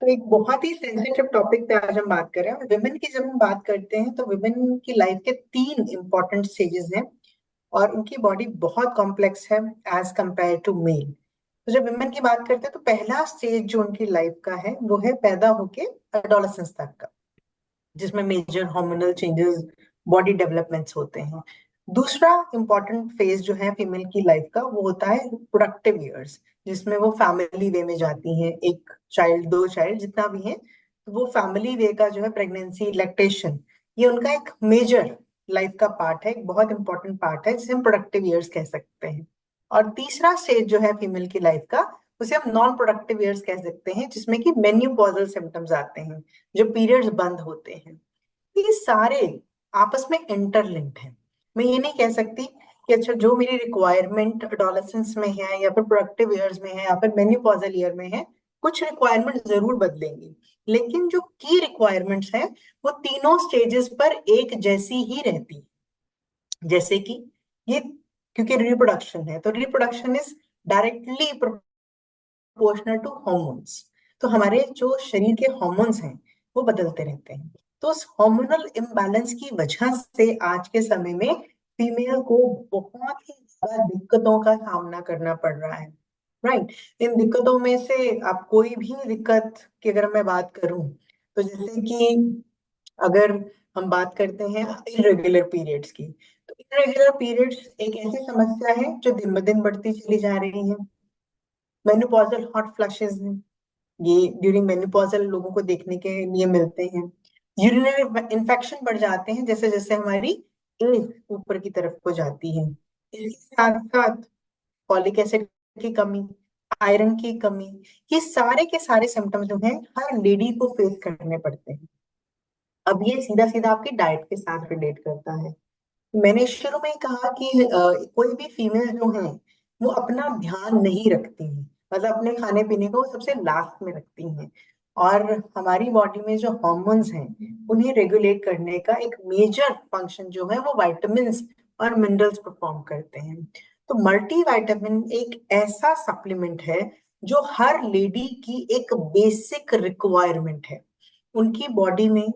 तो एक बहुत ही सेंसिटिव टॉपिक पे आज हम बात कर रहे हैं। विमेन की जब हम बात करते हैं तो विमेन की लाइफ के तीन इंपॉर्टेंट स्टेजेस हैं और उनकी बॉडी बहुत कॉम्प्लेक्स है एज कंपेयर टू मेल। तो जब विमेन की बात करते हैं तो पहला स्टेज जो उनकी लाइफ का है वो है पैदा होके एडोलेसेंस तक का, जिसमें major hormonal changes, body developments होते हैं। दूसरा इंपॉर्टेंट फेज जो है फीमेल की लाइफ का वो होता है प्रोडक्टिव ईयर्स, जिसमें वो फैमिली वे में जाती हैं, एक चाइल्ड, दो चाइल्ड, जितना भी है। तो वो फैमिली वे का जो है प्रेगनेंसी, लैक्टेशन, ये उनका एक मेजर लाइफ का पार्ट है, एक बहुत इंपॉर्टेंट पार्ट है जिसे हम प्रोडक्टिव ईयर्स कह सकते हैं। और तीसरा स्टेज जो है फीमेल की लाइफ का उसे हम नॉन प्रोडक्टिव ईयर्स कह सकते हैं, जिसमें कि मेन्यूपॉजल सिम्टम्स आते हैं, जो पीरियड्स बंद होते हैं। ये सारे आपस में इंटरलिंक्ड हैं। मैं ये नहीं कह सकती कि अच्छा जो मेरी रिक्वायरमेंट एडोलेसेंस में है या फिर प्रोडक्टिव ईयर्स में है या फिर मेन्यूपॉजल ईयर में है, कुछ रिक्वायरमेंट जरूर बदलेंगी, लेकिन जो की रिक्वायरमेंट्स है वो तीनों स्टेजेस पर एक जैसी ही रहती है। जैसे कि ये, क्योंकि रिप्रोडक्शन है तो reproduction is directly proportional to hormones. तो हमारे जो शरीर के हॉर्मोन्स हैं वो बदलते रहते हैं। तो उस हार्मोनल इम्बैलेंस की वजह से आज के समय में फीमेल को बहुत ही ज्यादा दिक्कतों का सामना करना पड़ रहा है। राइट। इन दिक्कतों में से आप कोई भी दिक्कत की अगर मैं बात करूं तो जैसे कि अगर हम बात करते हैं इरेगुलर पीरियड्स की, तो इरेगुलर पीरियड्स एक ऐसी समस्या है जो दिन ब दिन बढ़ती चली जा रही है। मेनोपॉजल हॉट फ्लैशेस हैं, ये ड्यूरिंग मेनोपॉजल लोगों को देखने के लिए मिलते हैं। यूरिनरी इन्फेक्शन बढ़ जाते हैं जैसे जैसे हमारी एज ऊपर की तरफ को जाती है। इसके साथ साथ फॉलिक एसिड की कमी, आयरन की कमी, ये सारे के सारे सिम्टम्स जो हैं हर लेडी को फेस करने पड़ते हैं। अब ये सीधा सीधा आपकी डाइट के साथ रिलेट करता है। मैंने शुरू में ही कहा कि कोई भी फीमेल जो है वो अपना ध्यान नहीं रखती है, मतलब अपने खाने पीने को वो सबसे लास्ट में रखती हैं। और हमारी बॉडी में जो हॉर्मोन्स हैं उन्हें रेगुलेट करने का एक मेजर फंक्शन जो है वो विटामिन्स और मिनरल्स परफॉर्म करते हैं। तो मल्टी विटामिन एक ऐसा सप्लीमेंट है जो हर लेडी की एक बेसिक रिक्वायरमेंट है। उनकी बॉडी में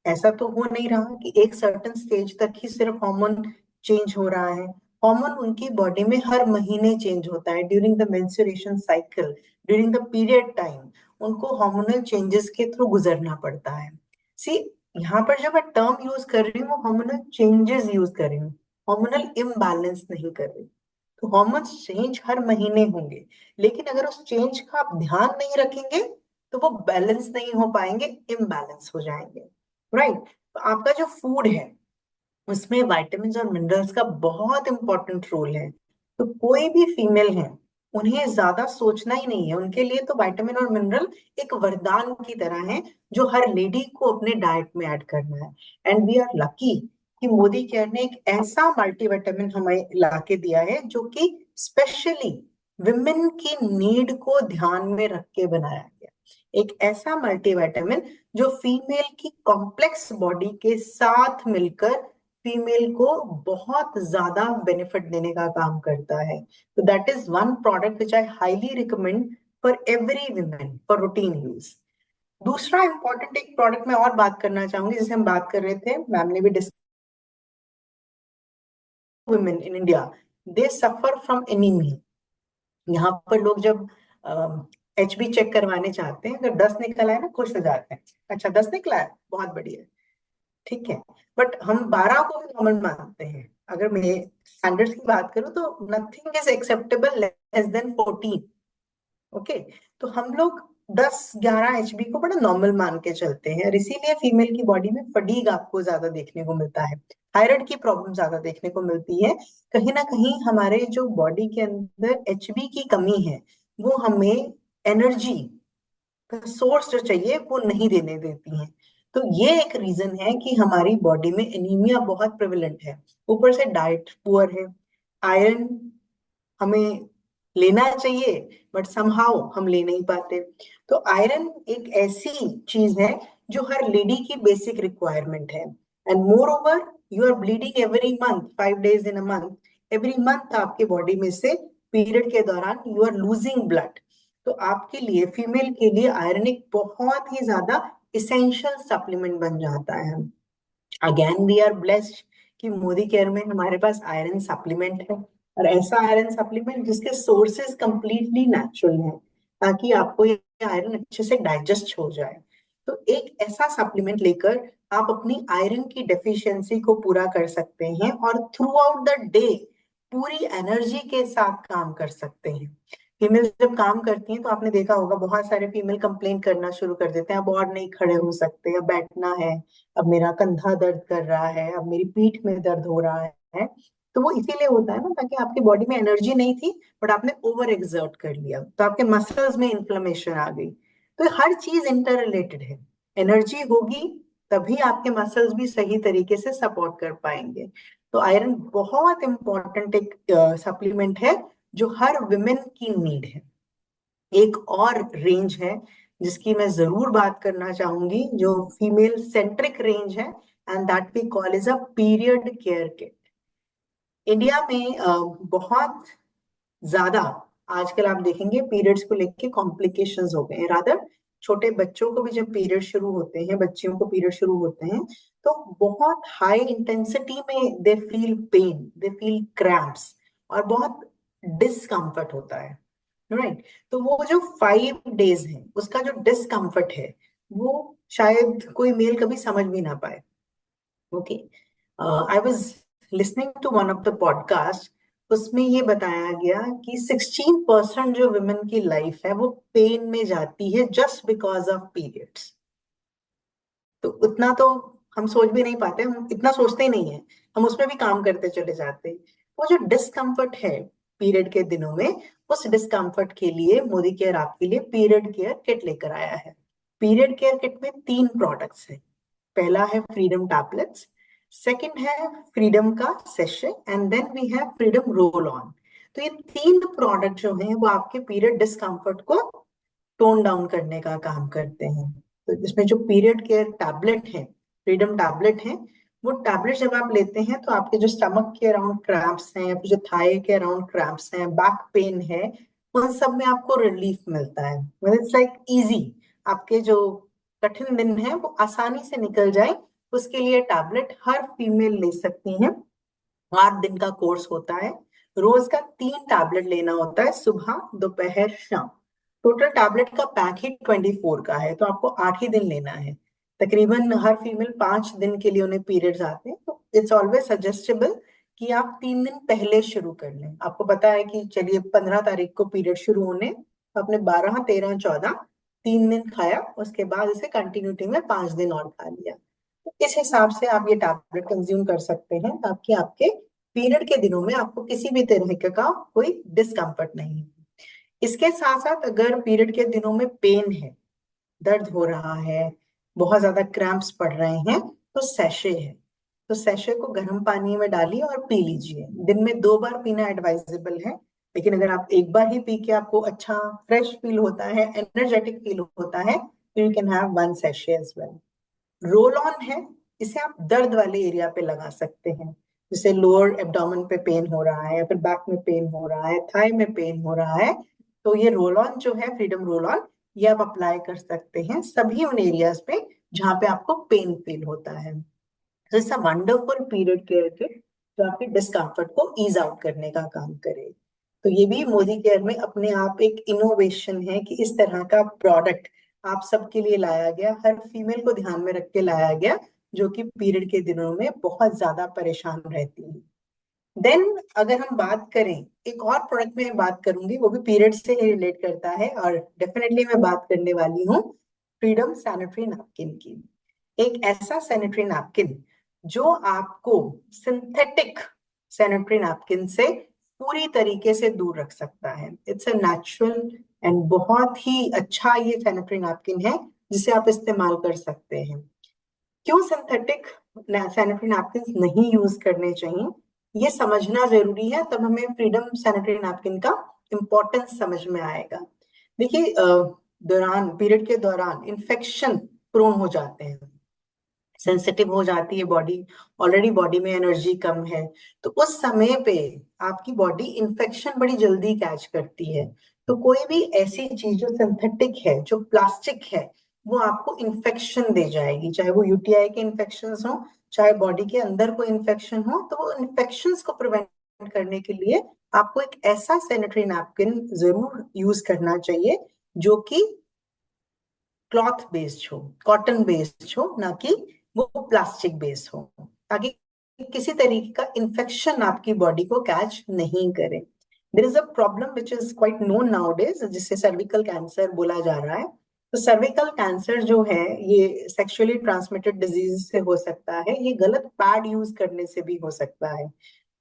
ऐसा तो हो नहीं रहा कि एक सर्टेन स्टेज तक ही सिर्फ हार्मोन चेंज हो रहा है। हार्मोन उनकी बॉडी में हर महीने चेंज होता है, during the menstruation cycle, during the period time उनको हार्मोनल चेंजेस के थ्रू गुजरना पड़ता है। सी, यहाँ पर जो मैं टर्म यूज कर रही हूँ वो हार्मोनल चेंजेस यूज कर रही हूँ, हार्मोनल इम्बैलेंस नहीं कर रही। तो हार्मोन्स चेंज हर महीने होंगे, लेकिन अगर उस चेंज का आप ध्यान नहीं रखेंगे तो वो बैलेंस नहीं हो पाएंगे, इम्बैलेंस हो जाएंगे। राइट। तो आपका जो फूड है उसमें विटामिन और मिनरल्स का बहुत इंपॉर्टेंट रोल है। तो कोई भी फीमेल है उन्हें ज्यादा सोचना ही नहीं है, उनके लिए तो विटामिन और मिनरल एक वरदान की तरह है जो हर लेडी को अपने डाइट में ऐड करना है। एंड वी आर लकी कि मोदी केयर ने एक ऐसा मल्टीविटामिन हमें ला के दिया है जो कि स्पेशली विमेन की नीड को ध्यान में रख के बनाया गया। एक ऐसा मल्टीविटामिन जो फीमेल की कॉम्प्लेक्स बॉडी के साथ मिलकर फीमेल को बहुत ज्यादा बेनिफिट देने का काम करता है। तो that is one product which I highly recommend for every women for routine use. दूसरा इंपॉर्टेंट एक प्रोडक्ट मैं और बात करना चाहूंगी, जिसे हम बात कर रहे थे, मैम ने भी discuss, women in India they suffer from anaemia. यहाँ पर लोग जब एच बी चेक करवाने चाहते हैं, अगर 10 निकल आए ना खुश हो जाते हैं, अच्छा 10 निकला है बहुत बढ़िया, ठीक है। बट हम 12 को भी नॉर्मल मानते हैं। अगर मैं स्टैंडर्ड्स की बात करूं तो nothing is acceptable less than 14। Okay. तो हम लोग 10-11 एचबी को बड़ा नॉर्मल मान के चलते हैं और इसीलिए फीमेल की बॉडी में फटीग आपको ज्यादा देखने को मिलता है, थायराइड की प्रॉब्लम ज्यादा देखने को मिलती है। कहीं ना कहीं हमारे जो बॉडी के अंदर एचबी की कमी है वो हमें एनर्जी सोर्स जो चाहिए वो नहीं देने देती हैं। तो ये एक रीजन है कि हमारी बॉडी में एनीमिया बहुत प्रेवलेंट है। ऊपर से डाइट पुअर है, आयरन हमें लेना चाहिए बट समहाउ हम ले नहीं पाते। तो आयरन एक ऐसी चीज है जो हर लेडी की बेसिक रिक्वायरमेंट है। And moreover, you are bleeding every month, 5 days in a month, every month आपके बॉडी में से पीरियड के दौरान यू आर लूजिंग ब्लड। तो आपके लिए, फीमेल के लिए आयरन एक बहुत ही ज्यादा इसेंशियल सप्लीमेंट बन जाता है। अगेन वी आर ब्लेस्ड कि मोदी केयर में हमारे पास आयरन सप्लीमेंट है, और ऐसा आयरन सप्लीमेंट जिसके सोर्सेज कंप्लीटली नेचुरल हैं, ताकि आपको ये आयरन अच्छे से डाइजेस्ट हो जाए। तो एक ऐसा सप्लीमेंट लेकर आप अपनी आयरन की डेफिशिएंसी को पूरा कर सकते हैं, और थ्रू आउट द डे पूरी एनर्जी के साथ काम कर सकते हैं। फीमेल जब काम करती हैं तो आपने देखा होगा बहुत सारे फीमेल कंप्लेन करना शुरू कर देते हैं, अब और नहीं खड़े हो सकते, अब बैठना है, अब मेरा कंधा दर्द कर रहा है, अब मेरी पीठ में दर्द हो रहा है। तो वो इसीलिए होता है ना, ताकि आपकी बॉडी में एनर्जी नहीं थी, बट आपने ओवर एक्सर्ट कर लिया, तो आपके मसल्स में इन्फ्लेमेशन आ गई। तो हर चीज इंटर रिलेटेड है। एनर्जी होगी तभी आपके मसल्स भी सही तरीके से सपोर्ट कर पाएंगे। तो आयरन बहुत इंपॉर्टेंट एक सप्लीमेंट है जो हर विमेन की नीड है। एक और रेंज है जिसकी मैं जरूर बात करना चाहूंगी, जो फीमेल सेंट्रिक रेंज है, and that we call is a period care kit. India में बहुत ज्यादा आजकल आप देखेंगे पीरियड्स को लेके कॉम्प्लिकेशंस हो गए हैं। रादर छोटे बच्चों को भी जब पीरियड शुरू होते हैं, बच्चियों को पीरियड शुरू होते हैं, तो बहुत हाई इंटेंसिटी में they feel pain, they feel cramps, और बहुत डिस्कम्फर्ट होता है। राइट। तो वो जो 5 डेज है उसका जो डिस्कम्फर्ट है, वो शायद कोई मेल कभी समझ भी ना पाए। Okay. I was listening to one of the podcast, उसमें ये बताया गया कि 16% जो वुमेन की लाइफ है वो पेन में जाती है जस्ट बिकॉज ऑफ पीरियड्स। तो उतना तो हम सोच भी नहीं पाते, हम इतना सोचते ही नहीं है, हम उसमें भी काम करते चले जाते हैं। वो जो डिस्कम्फर्ट है पीरियड के दिनों में, उस डिस्कम्फर्ट के लिए मोदी केयर आपके लिए पीरियड केयर किट लेकर आया है। पीरियड केयर किट में 3 प्रोडक्ट्स हैं। पहला है फ्रीडम टैबलेट्स, सेकंड है फ्रीडम का sachet, and then we have Freedom roll on. तो ये 3 प्रोडक्ट जो हैं वो आपके पीरियड डिस्कम्फर्ट को टोन डाउन करने का काम करते हैं। तो इसमें जो पीरियड केयर टैबलेट है, फ्रीडम टैबलेट है, वो टैबलेट जब आप लेते हैं तो आपके जो स्टमक के अराउंड क्रैम्प्स हैं, या फिर जो थाई के अराउंड क्रैम्प्स हैं, बैक पेन है, उन सब में आपको रिलीफ मिलता है। मतलब इट्स लाइक इजी, आपके जो कठिन दिन है वो आसानी से निकल जाए, उसके लिए टैबलेट हर फीमेल ले सकती है। 8 दिन का कोर्स होता है, रोज का 3 टैबलेट लेना होता है, सुबह दोपहर शाम। टोटल टैबलेट का पैक ही 24 का है, तो आपको 8 ही दिन लेना है। तकरीबन हर फीमेल 5 दिन के लिए उन्हें पीरियड्स आते हैं, तो इट्स ऑलवेज सजेस्टेबल कि आप 3 दिन पहले शुरू कर लें। आपको पता है कि चलिए 15 तारीख को पीरियड शुरू होने, तो आपने 12, 13, 14 3 दिन खाया, उसके बाद इसे कंटिन्यूटी में 5 दिन और खा लिया। तो इस हिसाब से आप ये टैबलेट कंज्यूम कर सकते हैं, ताकि आपके पीरियड के दिनों में आपको किसी भी तरह का कोई डिस्कम्फर्ट नहीं है। इसके साथ साथ अगर पीरियड के दिनों में पेन है, दर्द हो रहा है, बहुत ज्यादा क्रैम्प्स पड़ रहे हैं, तो सैशे है। तो सैशे को गर्म पानी में डालिए और पी लीजिए। दिन में 2 बार पीना एडवाइजेबल है, लेकिन अगर आप एक बार ही पी के आपको अच्छा फ्रेश फील होता है, एनर्जेटिक फील होता है, तो you can have 1 sachet as well. Roll on है, इसे आप दर्द वाले एरिया पे लगा सकते हैं, जैसे लोअर एब्डोमेन पे पेन हो रहा है, या फिर बैक में पेन हो रहा है, थाई में पेन हो रहा है, तो ये रोल ऑन जो है, फ्रीडम रोल ऑन, ये आप अप्लाई कर सकते हैं सभी उन एरियाज पे जहां पे आपको पेन फील होता है। तो it's a wonderful period care kit जो आपके डिस्कम्फर्ट को ईज आउट करने का काम करे। तो ये भी मोदी केयर में अपने आप एक इनोवेशन है कि इस तरह का प्रोडक्ट आप सबके लिए लाया गया, हर फीमेल को ध्यान में रख के लाया गया, जो कि पीरियड के दिनों में बहुत ज्यादा परेशान रहती है। देन अगर हम बात करें, एक और प्रोडक्ट में बात करूंगी, वो भी पीरियड से ही रिलेट करता है, और डेफिनेटली मैं बात करने वाली हूँ फ्रीडम सैनिटरी नैपकिन की। एक ऐसा सैनिटरी नैपकिन जो आपको सिंथेटिक सैनिटरी नैपकिन से पूरी तरीके से दूर रख सकता है। इट्स अ नेचुरल एंड बहुत ही अच्छा ये सैनिटरी नैपकिन है जिसे आप इस्तेमाल कर सकते हैं। क्यों सिंथेटिक सैनिटरी नैपकिन नहीं यूज करने चाहिए, ये समझना जरूरी है, तब हमें फ्रीडम सैनिटरी नैपकिन का इम्पोर्टेंस समझ में आएगा। देखिए दौरान पीरियड के दौरान इन्फेक्शन प्रोन हो जाते हैं, सेंसिटिव हो जाती है बॉडी, ऑलरेडी बॉडी में एनर्जी कम है, तो उस समय पे आपकी बॉडी इन्फेक्शन बड़ी जल्दी कैच करती है। तो कोई भी ऐसी चीज जो सिंथेटिक है, जो प्लास्टिक है, वो आपको इन्फेक्शन दे जाएगी, चाहे वो यूटीआई के इन्फेक्शन हो, चाहे बॉडी के अंदर कोई इन्फेक्शन हो। तो वो इन्फेक्शंस को प्रिवेंट करने के लिए आपको एक ऐसा सैनिटरी नैपकिन जरूर यूज करना चाहिए जो कि क्लॉथ बेस्ड हो, कॉटन बेस्ड हो, ना कि वो प्लास्टिक बेस्ड हो, ताकि किसी तरीके का इन्फेक्शन आपकी बॉडी को कैच नहीं करे। There is a problem which is quite known now days, जिससे सर्विकल कैंसर बोला जा रहा है। तो सर्विकल कैंसर जो है ये सेक्सुअली ट्रांसमिटेड डिजीज से हो सकता है, ये गलत पैड यूज करने से भी हो सकता है।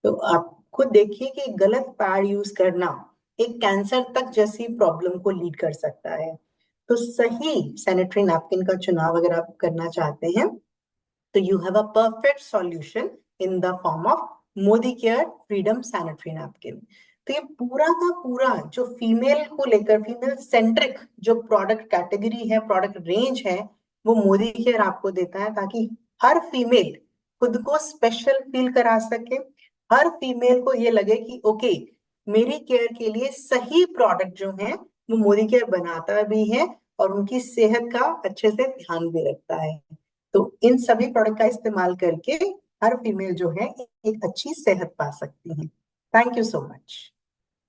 तो आप खुद देखिए कि गलत पैड यूज करना एक कैंसर तक जैसी प्रॉब्लम को लीड कर सकता है। तो सही सैनिटरी नैपकिन का चुनाव अगर आप करना चाहते हैं, तो you have a perfect solution in the form of Modi care freedom sanitary napkin. तो ये पूरा का पूरा जो फीमेल को लेकर, फीमेल सेंट्रिक जो प्रोडक्ट कैटेगरी है, प्रोडक्ट रेंज है, वो मोदी केयर आपको देता है, ताकि हर फीमेल खुद को स्पेशल फील करा सके, हर फीमेल को ये लगे कि ओके, मेरी केयर के लिए सही प्रोडक्ट जो है वो मोदी केयर बनाता भी है और उनकी सेहत का अच्छे से ध्यान भी रखता है। तो इन सभी प्रोडक्ट का इस्तेमाल करके हर फीमेल जो है एक अच्छी सेहत पा सकती है। Thank you so much.